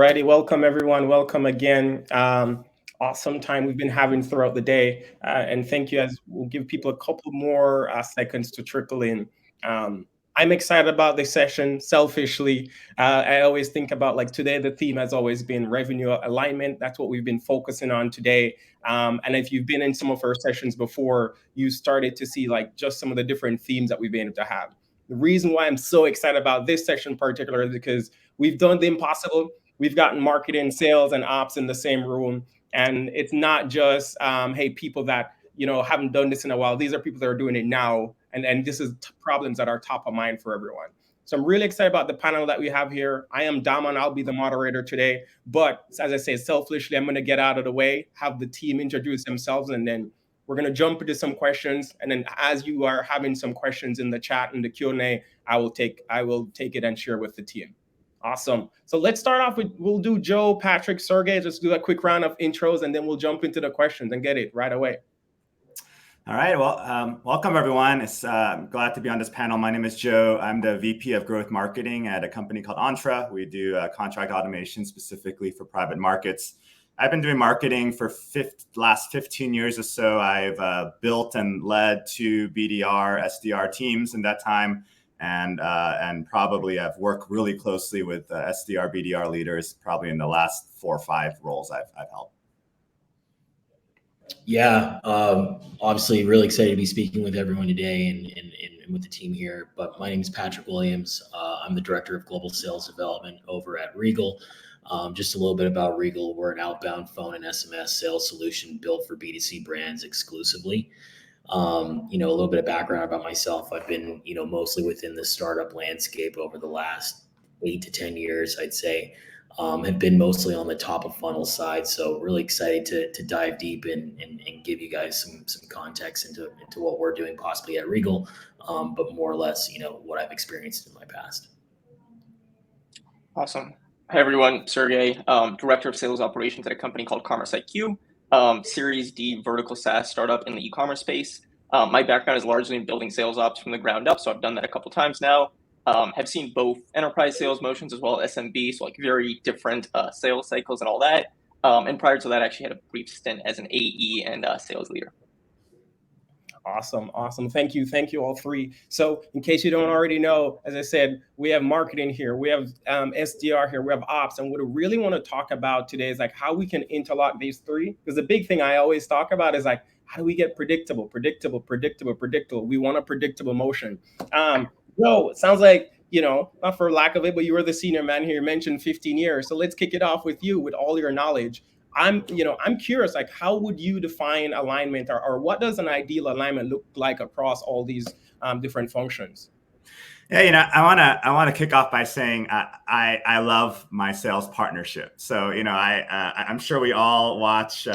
Righty, welcome everyone. Welcome again. Awesome time we've been having throughout the day, and thank you. As we'll give people a couple more seconds to trickle in. I'm excited about this session. Selfishly, I always think about like today. The theme has always been revenue alignment. That's what we've been focusing on today. And if you've been in some of our sessions before, you started to see like just some of the different themes that we've been able to have. The reason why I'm so excited about this session in particular is because we've done the impossible. We've gotten marketing, sales, and ops in the same room, and it's not just hey, people that haven't done this in a while. These are people that are doing it now, and this is problems that are top of mind for everyone. So I'm really excited about the panel that we have here. I am Damon. I'll be the moderator today. But as I say, selfishly, I'm going to get out of the way, have the team introduce themselves, and then we're going to jump into some questions. And then as you are having some questions in the chat and the Q&A, I will take it and share with the team. Awesome. So let's start off with, we'll do Joe, Patrick, Sergey, just do a quick round of intros, and then we'll jump into the questions and get it right away. All right. Well, welcome everyone. It's glad to be on this panel. My name is Joe. I'm the VP of Growth Marketing at a company called Ontra. We do contract automation specifically for private markets. I've been doing marketing for last 15 years or so. I've built and led two BDR, SDR teams in that time. And probably I've worked really closely with SDR, BDR leaders probably in the last 4 or 5 roles I've held. Yeah, obviously really excited to be speaking with everyone today and with the team here. But my name is Patrick Williams. I'm the Director of Global Sales Development over at Regal. Just a little bit about Regal. We're an outbound phone and SMS sales solution built for B2C brands exclusively. A little bit of background about myself. I've been, mostly within the startup landscape over the last 8 to 10 years, I'd say. Have been mostly on the top of funnel side. So really excited to dive deep and give you guys some context into what we're doing possibly at Regal, but more or less, what I've experienced in my past. Awesome. Hi, everyone. Sergey, Director of Sales Operations at a company called CommerceIQ. Series D vertical SaaS startup in the e-commerce space. My background is largely in building sales ops from the ground up, so I've done that a couple times now. Have seen both enterprise sales motions as well as SMB, so like very different sales cycles and all that. And prior to that, I actually had a brief stint as an AE and sales leader. Awesome. Thank you all three. So in case you don't already know, as I said, we have marketing here, we have SDR here, we have ops, and what we really want to talk about today is like how we can interlock these three. Because the big thing I always talk about is like, how do we get predictable? We want a predictable motion. It sounds like, not for lack of it, but you were the senior man here. You mentioned 15 years. So let's kick it off with you with all your knowledge. I'm curious, like, how would you define alignment, or what does an ideal alignment look like across all these different functions? Yeah, I want to kick off by saying I love my sales partnership. So, I'm ssure we all watch,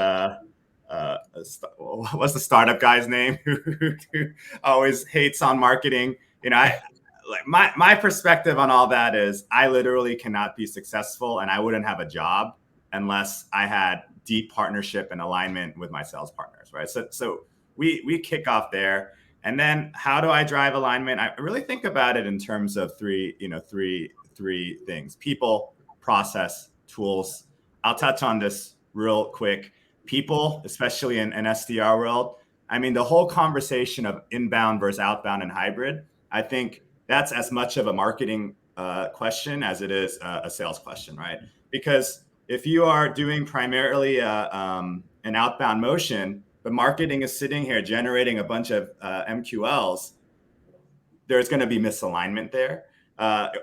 what's the startup guy's name who always hates on marketing? My perspective on all that is I literally cannot be successful and I wouldn't have a job unless I had deep partnership and alignment with my sales partners, right? So we kick off there. And then how do I drive alignment? I really think about it in terms of three things: people, process, tools. I'll touch on this real quick. People, especially in an SDR world, I mean, the whole conversation of inbound versus outbound and hybrid, I think that's as much of a marketing question as it is a sales question, right? Because if you are doing primarily an outbound motion, but marketing is sitting here generating a bunch of MQLs, there's going to be misalignment there.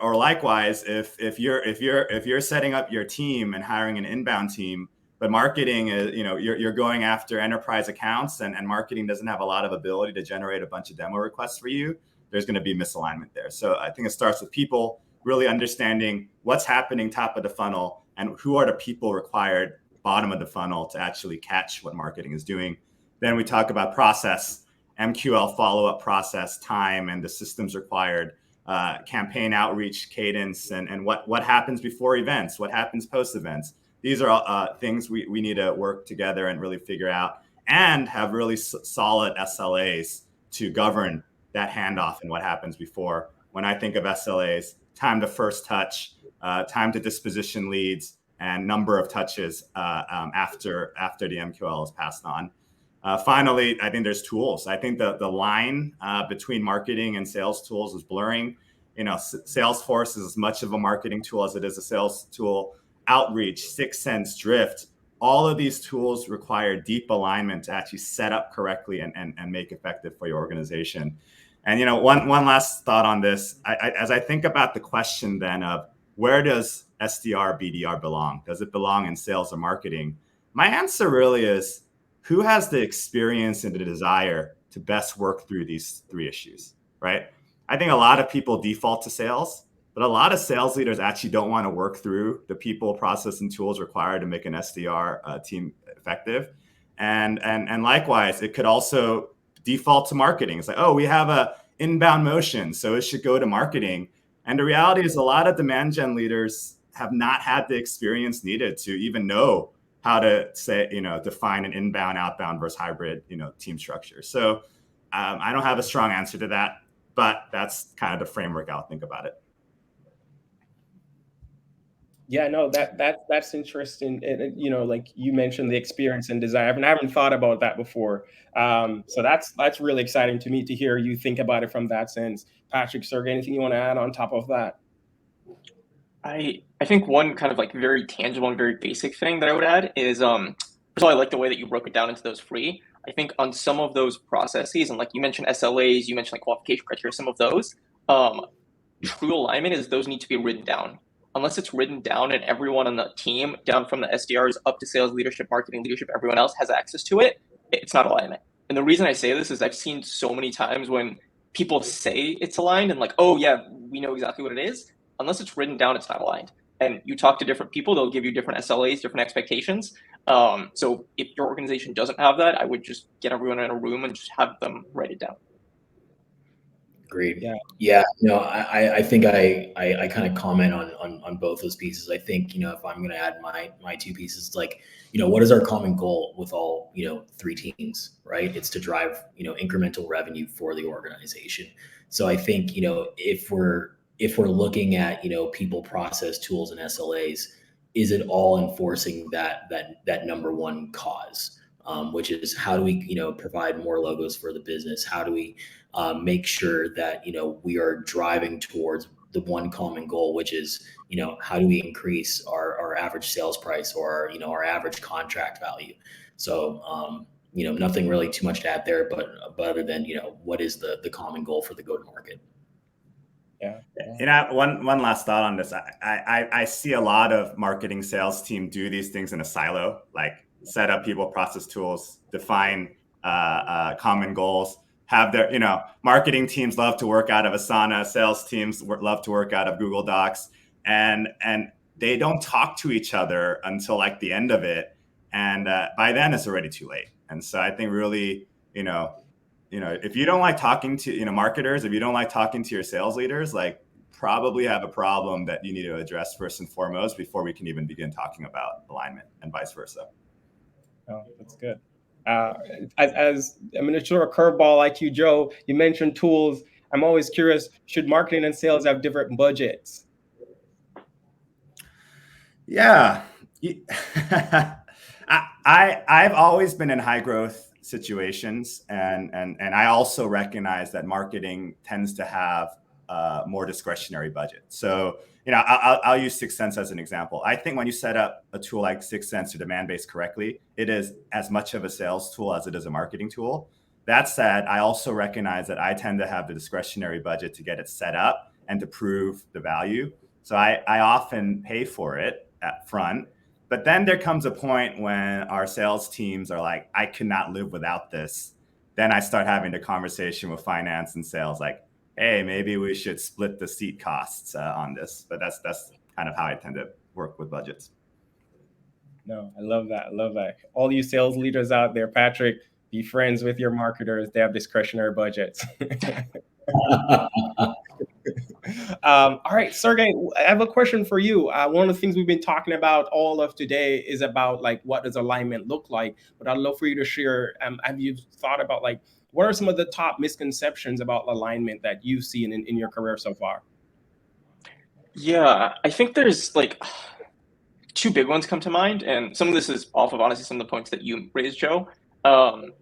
Or likewise, if you're setting up your team and hiring an inbound team, but marketing is, you're going after enterprise accounts and marketing doesn't have a lot of ability to generate a bunch of demo requests for you, there's going to be misalignment there. So I think it starts with people really understanding what's happening top of the funnel and who are the people required bottom of the funnel to actually catch what marketing is doing. Then we talk about process, MQL follow-up process, time, and the systems required, campaign outreach, cadence, and what happens before events, what happens post events. These are things we need to work together and really figure out and have really solid SLAs to govern that handoff and what happens before. When I think of SLAs, time to first touch, time to disposition leads, and number of touches after the MQL is passed on. Finally, I think there's tools. I think the line between marketing and sales tools is blurring. Salesforce is as much of a marketing tool as it is a sales tool. Outreach, Sixth Sense, Drift, all of these tools require deep alignment to actually set up correctly and make effective for your organization. And one last thought on this, as I think about the question then of where does SDR, BDR belong? Does it belong in sales or marketing? My answer really is, who has the experience and the desire to best work through these three issues, right? I think a lot of people default to sales, but a lot of sales leaders actually don't want to work through the people, process, and tools required to make an SDR team effective. And likewise, it could also default to marketing. It's like, oh, we have a inbound motion, so it should go to marketing. And the reality is a lot of demand gen leaders have not had the experience needed to even know how to define an inbound, outbound versus hybrid, team structure. So I don't have a strong answer to that, but that's kind of the framework I'll think about it. Yeah, no, that's interesting. And, like you mentioned, the experience and desire. I haven't thought about that before. So that's really exciting to me to hear you think about it from that sense. Patrick, Sergey, anything you want to add on top of that? I think one kind of like very tangible and very basic thing that I would add is first of all, I like the way that you broke it down into those three. I think on some of those processes, and like you mentioned SLAs, you mentioned like qualification criteria, some of those, true alignment is those need to be written down. Unless it's written down and everyone on the team, down from the SDRs up to sales leadership, marketing leadership, everyone else has access to it, it's not alignment. And the reason I say this is I've seen so many times when people say it's aligned and like, oh yeah, we know exactly what it is. Unless it's written down, it's not aligned. And you talk to different people, they'll give you different SLAs, different expectations. So if your organization doesn't have that, I would just get everyone in a room and just have them write it down. Agreed. Yeah. I think I kind of comment on both those pieces. I think, if I'm going to add my two pieces, like, what is our common goal with all, three teams, right? It's to drive, incremental revenue for the organization. So I think, if we're looking at, people, process, tools, and SLAs, is it all enforcing that number one cause? Which is, how do we, provide more logos for the business? How do we make sure that, we are driving towards the one common goal, which is, how do we increase our average sales price or, our average contract value? So, nothing really too much to add there, but other than, what is the common goal for the go-to-market? Yeah. One last thought on this. I see a lot of marketing sales team do these things in a silo, like set up people, process, tools, define common goals, have their, marketing teams love to work out of Asana, sales teams love to work out of Google Docs, and they don't talk to each other until like the end of it. And by then it's already too late. And so I think really, if you don't like talking to, marketers, if you don't like talking to your sales leaders, like probably have a problem that you need to address first and foremost before we can even begin talking about alignment, and vice versa. Oh, that's good. As I'm going to throw a curveball like you, Joe, you mentioned tools. I'm always curious, should marketing and sales have different budgets? Yeah. I've always been in high growth situations, and I also recognize that marketing tends to have more discretionary budget. So, I'll use Sixth Sense as an example. I think when you set up a tool like Sixth Sense or Demand-Based correctly, it is as much of a sales tool as it is a marketing tool. That said, I also recognize that I tend to have the discretionary budget to get it set up and to prove the value. So I often pay for it at front. But then there comes a point when our sales teams are like, I cannot live without this. Then I start having the conversation with finance and sales, like, hey, maybe we should split the seat costs on this. But that's kind of how I tend to work with budgets. No, I love that. I love that. All you sales leaders out there, Patrick, be friends with your marketers. They have discretionary budgets. All right, Sergey, I have a question for you. One of the things we've been talking about all of today is about like, what does alignment look like? But I'd love for you to share. Have you thought about like, what are some of the top misconceptions about alignment that you've seen in your career so far? Yeah, I think there's like, two big ones come to mind, and some of this is off of honestly some of the points that you raised, Joe.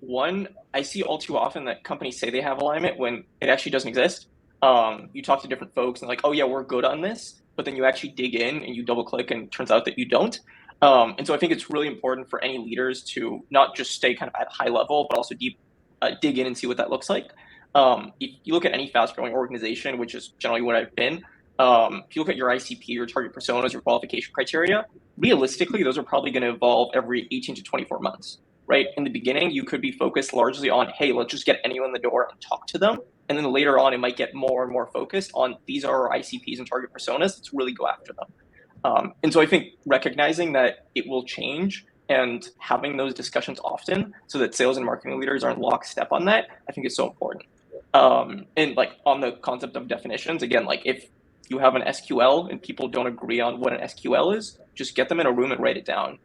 One, I see all too often that companies say they have alignment when it actually doesn't exist. You talk to different folks and like, oh yeah, we're good on this, but then you actually dig in and you double click and it turns out that you don't. And so I think it's really important for any leaders to not just stay kind of at high level, but also dig in and see what that looks like. If you look at any fast growing organization, which is generally what I've been, if you look at your ICP, your target personas, your qualification criteria, realistically, those are probably going to evolve every 18 to 24 months, right? In the beginning, you could be focused largely on, hey, let's just get anyone in the door and talk to them. And then later on, it might get more and more focused on these are our ICPs and target personas. Let's really go after them. And so I think recognizing that it will change and having those discussions often so that sales and marketing leaders are in lockstep on that, I think is so important. And like on the concept of definitions, again, like if you have an SQL and people don't agree on what an SQL is, just get them in a room and write it down.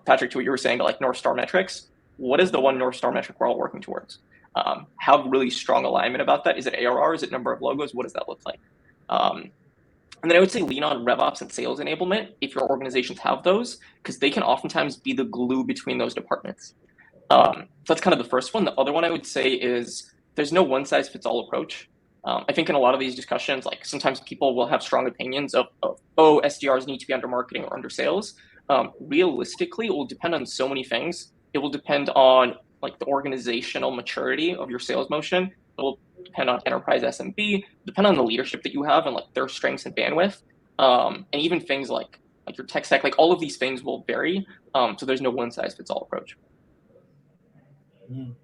Patrick, to what you were saying about like North Star metrics, what is the one North Star metric we're all working towards? Have really strong alignment about that. Is it ARR? Is it number of logos? What does that look like? And then I would say lean on RevOps and sales enablement if your organizations have those, because they can oftentimes be the glue between those departments. So that's kind of the first one. The other one I would say is there's no one size fits all approach. I think in a lot of these discussions, like sometimes people will have strong opinions of oh, SDRs need to be under marketing or under sales. Realistically, it will depend on so many things. It will depend on like the organizational maturity of your sales motion. It will depend on enterprise SMB, depend on the leadership that you have and like their strengths and bandwidth. And even things like your tech stack, like all of these things will vary. So there's no one size fits all approach.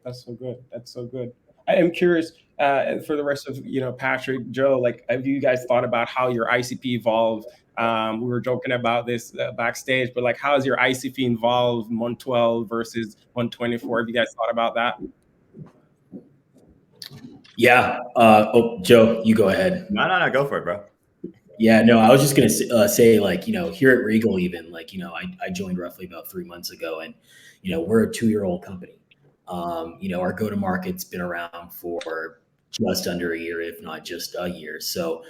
That's so good. That's so good. I am curious for the rest of Patrick, Joe, like have you guys thought about how your ICP evolved? We were joking about this backstage, but like how has your ICP evolved month 12 versus month 24? Have you guys thought about that? Yeah. Joe, you go ahead. No, go for it, bro. Yeah, no, I was just going to say like, here at Regal, even like, I joined roughly about 3 months ago and, we're a 2-year-old company. Our go-to-market's been around for just under a year, if not just a year. So,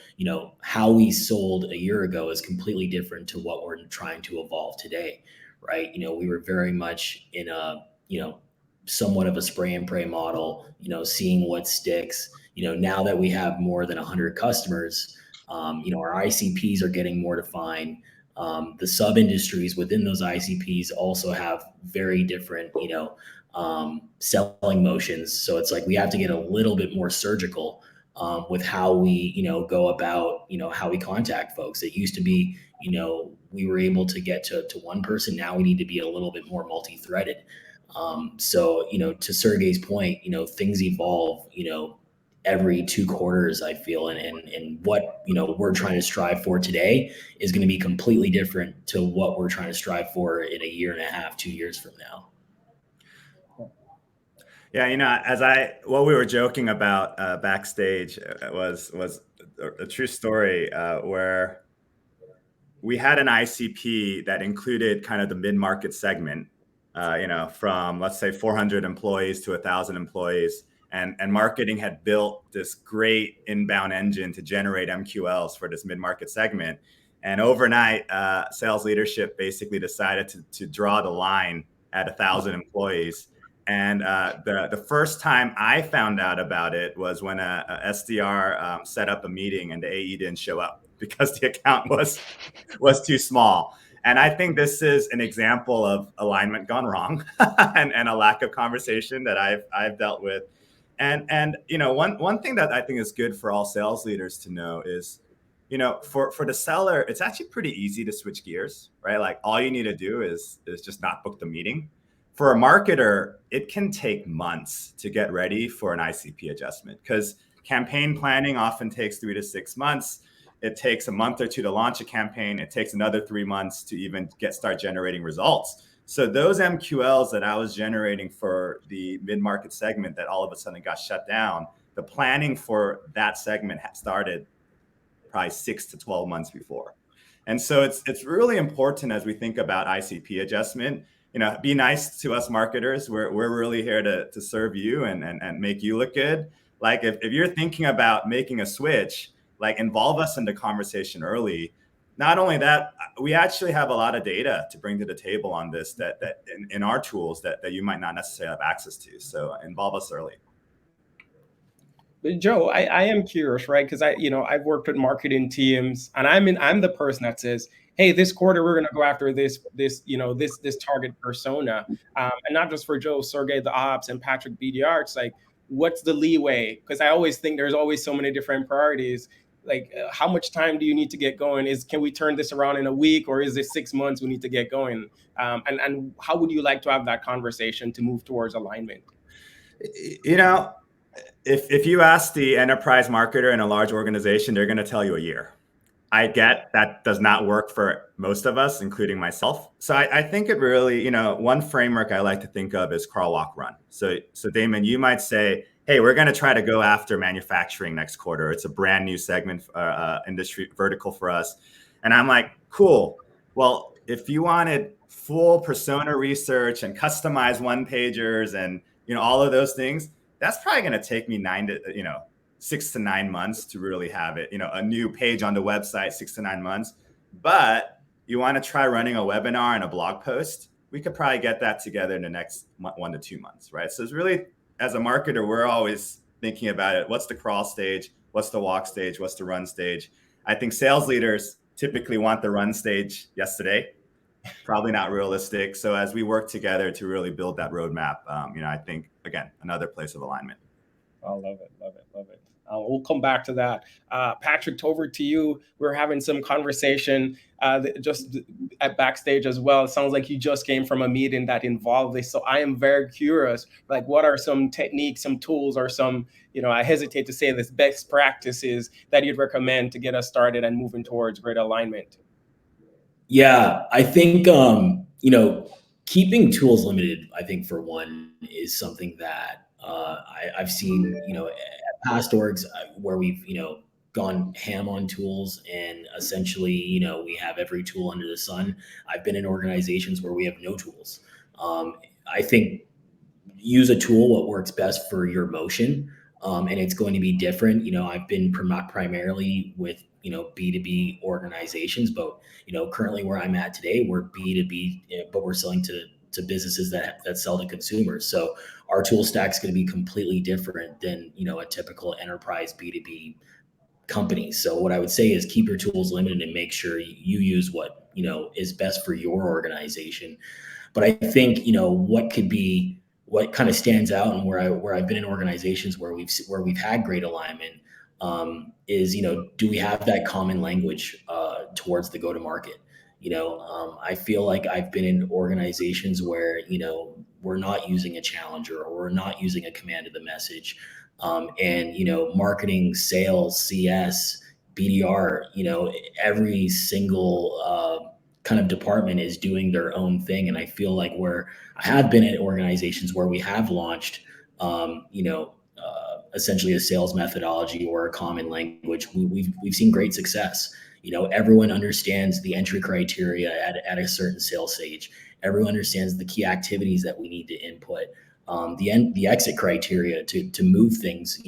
how we sold a year ago is completely different to what we're trying to evolve today, right? We were very much in a, somewhat of a spray and pray model, seeing what sticks. Now that we have more than 100 customers, our ICPs are getting more defined. The sub-industries within those ICPs also have very different, selling motions. So it's like we have to get a little bit more surgical with how we, go about, how we contact folks. It used to be, we were able to get to one person. Now we need to be a little bit more multi-threaded. So, to Sergey's point, things evolve, every 2 quarters, I feel, and what, we're trying to strive for today is going to be completely different to what we're trying to strive for in a year and a half, 2 years from now. Yeah, what we were joking about backstage was a true story where we had an ICP that included kind of the mid-market segment, from let's say 400 employees to 1,000 employees, and marketing had built this great inbound engine to generate MQLs for this mid-market segment. And overnight, sales leadership basically decided to draw the line at 1,000 employees. And the first time I found out about it was when a SDR set up a meeting and the AE didn't show up because the account was too small. And I think this is an example of alignment gone wrong and a lack of conversation that I've dealt with. And one thing that I think is good for all sales leaders to know is, for the seller, it's actually pretty easy to switch gears, right? Like all you need to do is just not book the meeting. For a marketer, it can take months to get ready for an ICP adjustment because campaign planning often takes 3 to 6 months. It takes a month or 2 to launch a campaign. It takes another 3 months to even start generating results. So those MQLs that I was generating for the mid-market segment that all of a sudden got shut down, the planning for that segment had started probably 6 to 12 months before. And so it's really important as we think about ICP adjustment. Be nice to us marketers. We're really here to serve you and make you look good. Like if you're thinking about making a switch, like involve us in the conversation early. not only that, we actually have a lot of data to bring to the table on this that in our tools that you might not necessarily have access to. So involve us early. But Joe, I am curious, right? Because I've worked with marketing teams, and I'm the person that says, "Hey, this quarter we're going to go after this target persona," and not just for Joe, Sergey, the ops, and Patrick, BDR. It's like, what's the leeway? Because I always think there's always so many different priorities. Like, how much time do you need to get going? Can we turn this around in a week, or is it 6 months we need to get going? And how would you like to have that conversation to move towards alignment? If you ask the enterprise marketer in a large organization, they're going to tell you a year. I get that does not work for most of us, including myself. So I think it really, one framework I like to think of is crawl, walk, run. So Damon, you might say, hey, we're going to try to go after manufacturing next quarter. It's a brand new segment, industry vertical for us. And I'm like, cool. Well, if you wanted full persona research and customized one pagers and, all of those things, that's probably going to take me 6 to 9 months to really have it, a new page on the website, 6 to 9 months. But you want to try running a webinar and a blog post, we could probably get that together in the next 1 to 2 months, right? So it's really, as a marketer, we're always thinking about it. What's the crawl stage? What's the walk stage? What's the run stage? I think sales leaders typically want the run stage yesterday. Probably not realistic. So as we work together to really build that roadmap, I think, again, another place of alignment. I love it. We'll come back to that. Patrick, over to you. We're having some conversation just at backstage as well. It sounds like you just came from a meeting that involved this. So I am very curious, like, what are some techniques, some tools, or some, I hesitate to say this, best practices that you'd recommend to get us started and moving towards greater alignment? Yeah, I think, keeping tools limited, I think, for one, is something that I've seen, at past orgs where we've, gone ham on tools and essentially, we have every tool under the sun. I've been in organizations where we have no tools. I think use a tool what works best for your motion. And it's going to be different. I've been primarily with, B2B organizations, but, currently where I'm at today, we're B2B, but we're selling to businesses that sell to consumers. So our tool stack is going to be completely different than, a typical enterprise B2B company. So what I would say is keep your tools limited and make sure you use what, is best for your organization. But I think, what kind of stands out and where I've been in organizations where we've had great alignment is, do we have that common language towards the go-to-market? I feel like I've been in organizations where, we're not using a challenger or we're not using a command of the message. And, marketing, sales, CS, BDR, every single kind of department is doing their own thing. And I feel like where I have been in organizations where we have launched, essentially a sales methodology or a common language, we've seen great success. Everyone understands the entry criteria at a certain sales stage. Everyone understands the key activities that we need to input, the exit criteria to move things,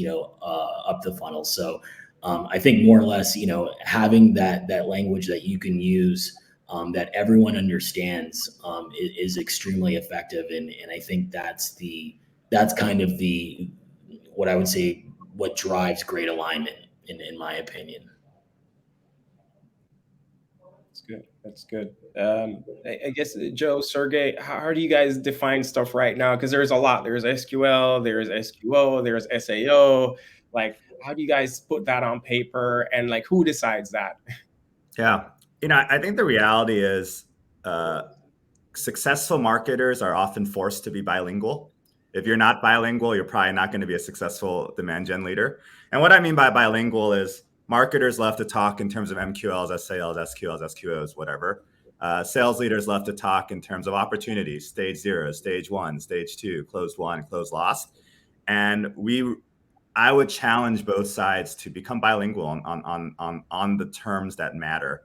up the funnel. So I think more or less, having that language that you can use, that everyone understands, is extremely effective. And I think that's kind of what I would say, what drives great alignment in my opinion. That's good. I guess, Joe, Sergey, how do you guys define stuff right now? Because there's a lot. There's SQL, there's SQO, there's SAO. Like, how do you guys put that on paper, and like, who decides that? Yeah, I think the reality is successful marketers are often forced to be bilingual. If you're not bilingual, you're probably not going to be a successful demand gen leader. And what I mean by bilingual is marketers love to talk in terms of MQLs, SALs, SQLs, SQOs, whatever. Sales leaders love to talk in terms of opportunities, stage 0, stage 1, stage 2, closed won, closed lost. And I would challenge both sides to become bilingual on the terms that matter.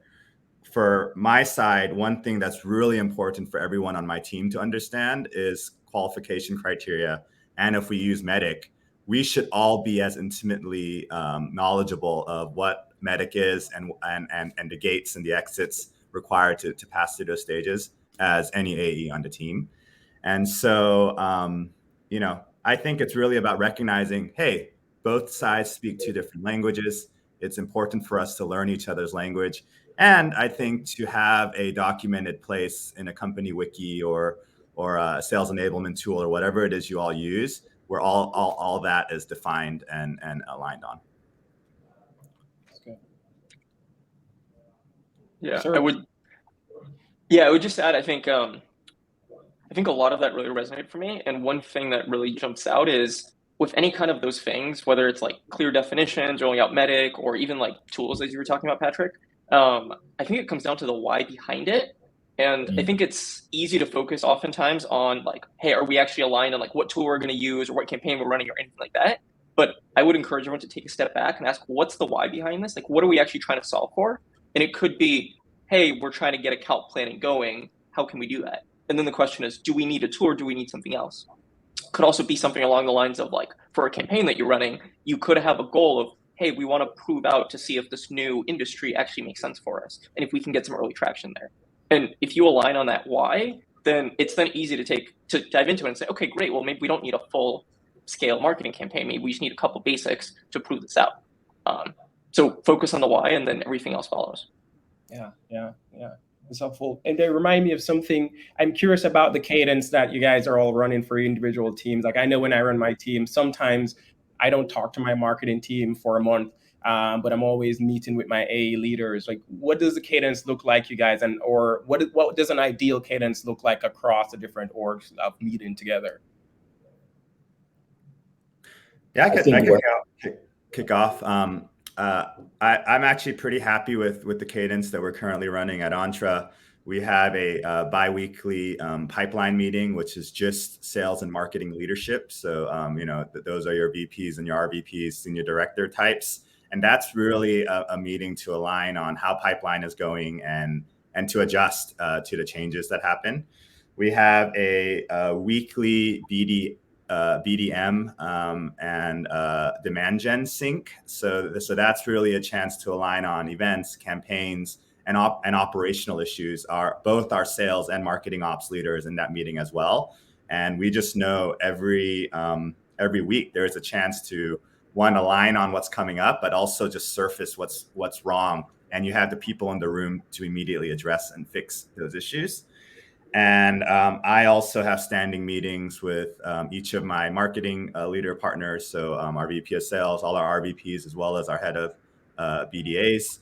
For my side, one thing that's really important for everyone on my team to understand is qualification criteria. And if we use MEDDIC, we should all be as intimately knowledgeable of what medic is and the gates and the exits required to pass through those stages as any AE on the team. And so, I think it's really about recognizing, hey, both sides speak two different languages. It's important for us to learn each other's language. And I think to have a documented place in a company wiki or a sales enablement tool or whatever it is you all use, where all that is defined and aligned on. Yeah, Sure. I would just add, I think a lot of that really resonated for me. And one thing that really jumps out is with any kind of those things, whether it's like clear definitions, rolling out medic, or even like tools, as you were talking about, Patrick, I think it comes down to the why behind it. And I think it's easy to focus oftentimes on like, hey, are we actually aligned on like what tool we're going to use or what campaign we're running or anything like that? But I would encourage everyone to take a step back and ask, what's the why behind this? Like, what are we actually trying to solve for? And it could be, hey, we're trying to get account planning going. How can we do that? And then the question is, do we need a tool or do we need something else? Could also be something along the lines of like, for a campaign that you're running, you could have a goal of, hey, we want to prove out to see if this new industry actually makes sense for us and if we can get some early traction there. And if you align on that why, then it's then easy to dive into it and say, okay, great. Well, maybe we don't need a full scale marketing campaign. Maybe we just need a couple basics to prove this out. So focus on the why and then everything else follows. Yeah. It's helpful. And they remind me of something. I'm curious about the cadence that you guys are all running for individual teams. Like I know when I run my team, sometimes I don't talk to my marketing team for a month, but I'm always meeting with my AE leaders. Like, what does the cadence look like, you guys? And or what does an ideal cadence look like across the different orgs of meeting together? Yeah, I could kick off. I'm actually pretty happy with the cadence that we're currently running at Ontra. We have a bi-weekly pipeline meeting, which is just sales and marketing leadership. So, those are your VPs and your RVPs, senior director types. And that's really a meeting to align on how pipeline is going and to adjust to the changes that happen. We have a weekly BDM and demand gen sync. So that's really a chance to align on events, campaigns, and operational issues. Both our sales and marketing ops leaders in that meeting as well. And we just know every week there is a chance to align on what's coming up, but also just surface what's wrong. And you have the people in the room to immediately address and fix those issues. And I also have standing meetings with each of my marketing leader partners. So our VP of sales, all our RVPs, as well as our head of BDAs.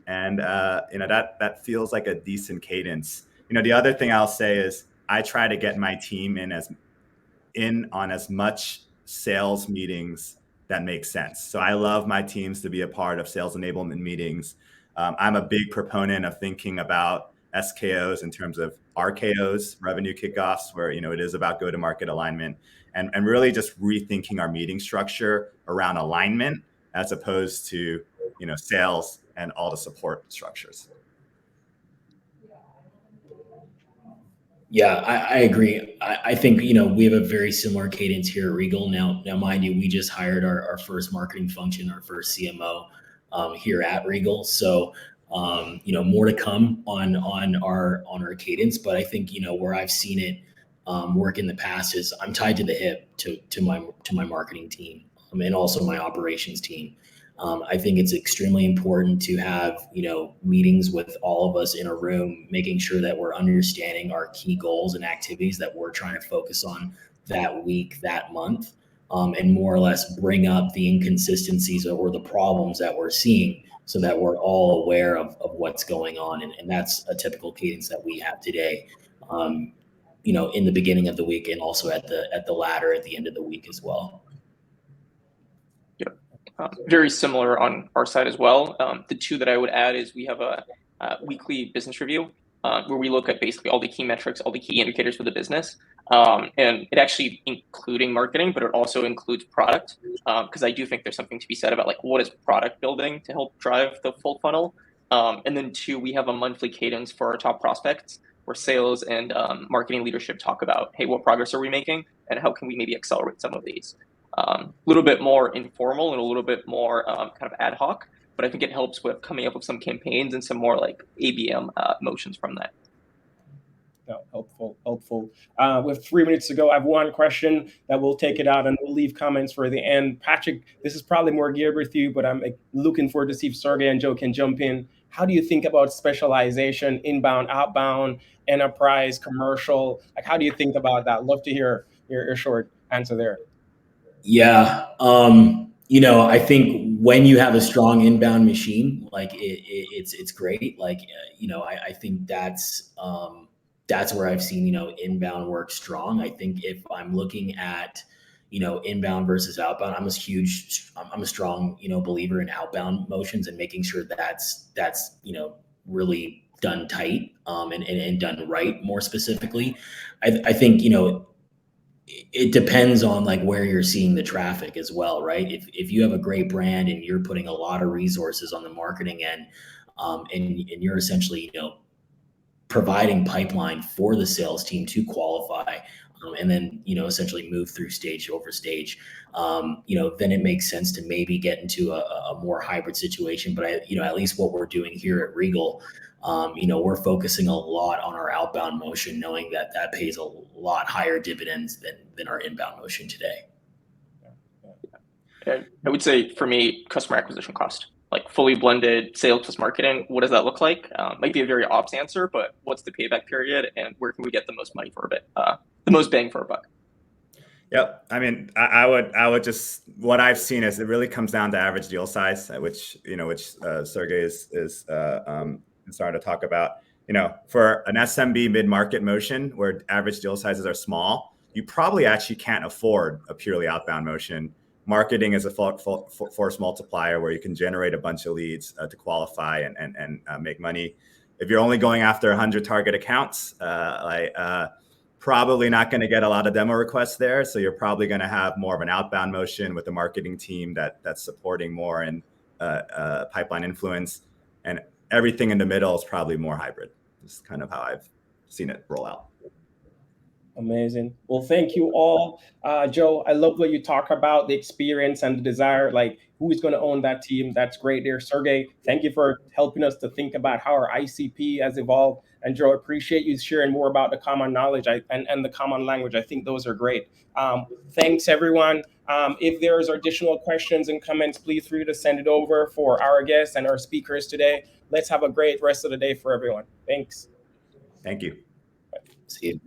That feels like a decent cadence. The other thing I'll say is I try to get my team in on as much sales meetings that make sense. So I love my teams to be a part of sales enablement meetings. I'm a big proponent of thinking about SKOs in terms of RKOs, revenue kickoffs, where it is about go-to-market alignment, and really just rethinking our meeting structure around alignment as opposed to sales and all the support structures. Yeah, I agree. I think we have a very similar cadence here at Regal. Now mind you, we just hired our first marketing function, our first CMO here at Regal. So more to come on our cadence. But I think where I've seen it work in the past is I'm tied to the hip to my marketing team and also my operations team. I think it's extremely important to have meetings with all of us in a room, making sure that we're understanding our key goals and activities that we're trying to focus on that week, that month, and more or less bring up the inconsistencies or the problems that we're seeing, so that we're all aware of what's going on. And that's a typical cadence that we have today, in the beginning of the week and also at the latter at the end of the week as well. Yep. Very similar on our side as well. The two that I would add is we have a weekly business review where we look at basically all the key metrics, all the key indicators for the business. And it actually including marketing, but it also includes product, because I do think there's something to be said about like what is product building to help drive the full funnel. And then two, we have a monthly cadence for our top prospects where sales and marketing leadership talk about, hey, what progress are we making and how can we maybe accelerate some of these? A little bit more informal and a little bit more kind of ad hoc. but I think it helps with coming up with some campaigns and some more like ABM motions from that. No, helpful. With 3 minutes to go, I have one question that we'll take it out and we'll leave comments for the end. Patrick, this is probably more geared with you, but I'm looking forward to see if Sergey and Joe can jump in. How do you think about specialization, inbound, outbound, enterprise, commercial? Like, how do you think about that? Love to hear your short answer there. Yeah. I think when you have a strong inbound machine, like it's great. Like, I think that's where I've seen, inbound work strong. I think if I'm looking at, inbound versus outbound, I'm a strong, believer in outbound motions and making sure that's, really done tight, and done right more specifically. I think, it depends on like where you're seeing the traffic as well, right? If you have a great brand and you're putting a lot of resources on the marketing end, and you're essentially, providing pipeline for the sales team to qualify, and then, essentially move through stage over stage, then it makes sense to maybe get into a more hybrid situation. But at least what we're doing here at Regal, we're focusing a lot on our outbound motion, knowing that pays a lot higher dividends than our inbound motion today. I would say for me, customer acquisition cost, like fully blended sales plus marketing. What does that look like? Might be a very ops answer, but what's the payback period and where can we get the most money for a bit, the most bang for a buck? Yep. I mean, I would just, what I've seen is it really comes down to average deal size, which Sergey is starting to talk about. For an SMB mid-market motion where average deal sizes are small, you probably actually can't afford a purely outbound motion. Marketing is a force multiplier where you can generate a bunch of leads to qualify and make money. If you're only going after 100 target accounts, probably not going to get a lot of demo requests there. So you're probably going to have more of an outbound motion with the marketing team that's supporting more and pipeline influence, and everything in the middle is probably more hybrid. This is kind of how I've seen it roll out. Amazing. Well, thank you all. Joe, I love what you talk about, the experience and the desire, like who is going to own that team. That's great there. Sergey, thank you for helping us to think about how our ICP has evolved. And Joe, appreciate you sharing more about the common knowledge and the common language. I think those are great. Thanks, everyone. If there's additional questions and comments, please feel free to send it over for our guests and our speakers today. Let's have a great rest of the day for everyone. Thanks. Thank you. See you.